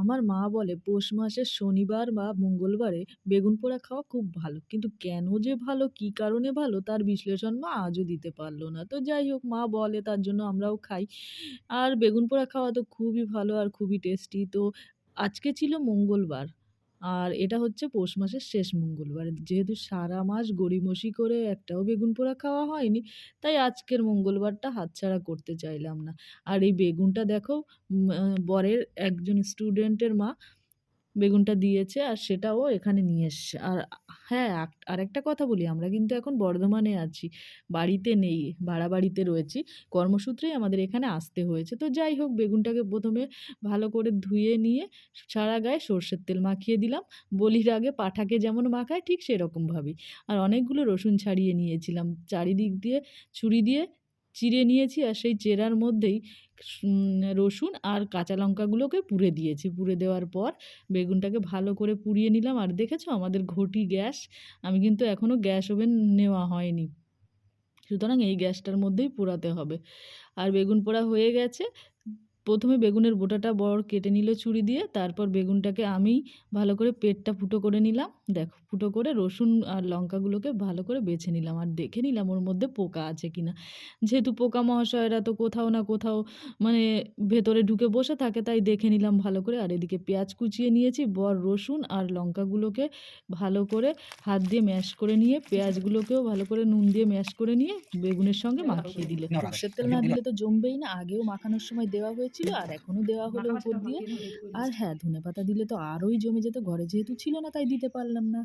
আমার মা বলে পৌষ মাসের শনিবার বা মঙ্গলবারে বেগুন পোড়া খাওয়া খুব ভালো। কিন্তু কেন যে ভালো, কি কারণে ভালো তার বিশ্লেষণ মা আজও দিতে পারল না। তো যাই হোক মা বলে তার জন্য আমরাও খাই। আর বেগুন পোড়া খাওয়া তো খুবই ভালো আর খুবই টেস্টি। তো আজকে ছিল মঙ্গলবার। আর এটা হচ্ছে পৌষ মাসের শেষ মঙ্গলবার। যেহেতু সারা মাস গড়িমসি করে একটাও বেগুন পোড়া খাওয়া হয়নি, তাই আজকের মঙ্গলবারটা হাতছাড়া করতে চাইলাম না। আর এই বেগুনটা দেখো বরের একজন স্টুডেন্টের মা বেগুনটা দিয়েছে আর সেটাও এখানে নিয়ে এসছে। আর হ্যাঁ, আরেকটা কথা বলি, আমরা কিন্তু এখন বর্ধমানে আছি। বাড়িতে নেই, ভাড়া বাড়িতে রয়েছি। কর্মসূত্রেই আমাদের এখানে আসতে হয়েছে। তো যাই হোক বেগুনটাকে ১ম এ ভালো করে ধুয়ে নিয়ে সারা গায়ে সর্ষের তেল মাখিয়ে দিলাম। বলির আগে পাঁঠাকে যেমন মাখায় ঠিক সেরকমভাবেই। আর অনেকগুলো রসুন ছাড়িয়ে নিয়েছিলাম। চারিদিক দিয়ে ছুরি দিয়ে চিড়ে নিয়েছি আর সেই চেরার মধ্যেই রসুন আর কাঁচা লঙ্কাগুলোকে পুড়ে দিয়েছি। পুড়ে দেওয়ার পর বেগুনটাকে ভালো করে পুড়িয়ে নিলাম। আর দেখেছো আমাদের ঘটি গ্যাস, আমি কিন্তু এখনো গ্যাস ওভেন নেওয়া হয়নি। সুতরাং এই গ্যাসটার মধ্যেই পোড়াতে হবে। আর বেগুন পোড়া হয়ে গেছে। ১ম এ বেগুনের বোটাটা বর কেটে নিল ছুরি দিয়ে। তারপর বেগুনটাকে আমি ভালো করে পেটটা ফুটো করে নিলাম। দেখো ফুটো করে রসুন আর লঙ্কাগুলোকে ভালো করে বেছে নিলাম। আর দেখে নিলাম ওর মধ্যে পোকা আছে কিনা। যেহেতু পোকা মহাশয়রা তো কোথাও না কোথাও মানে ভেতরে ঢুকে বসে থাকে, তাই দেখে নিলাম ভালো করে। আর এদিকে পেঁয়াজ কুচিয়ে নিয়েছি। বর রসুন আর লঙ্কাগুলোকে ভালো করে হাত দিয়ে ম্যাশ করে নিয়ে পেঁয়াজগুলোকেও ভালো করে নুন দিয়ে ম্যাশ করে নিয়ে বেগুনের সঙ্গে মাখিয়ে দিল। সর্ষের তেল না দিলে তো জমবেই না। আগেও মাখানোর সময় দেওয়া হয়েছিল আর এখনো দেওয়া হলো উপর দিয়ে। আর হ্যাঁ, ধনেপাতা দিলে তো আরোই জমে যেত। ঘরে যেহেতু ছিল না তাই দিতে পারলাম না।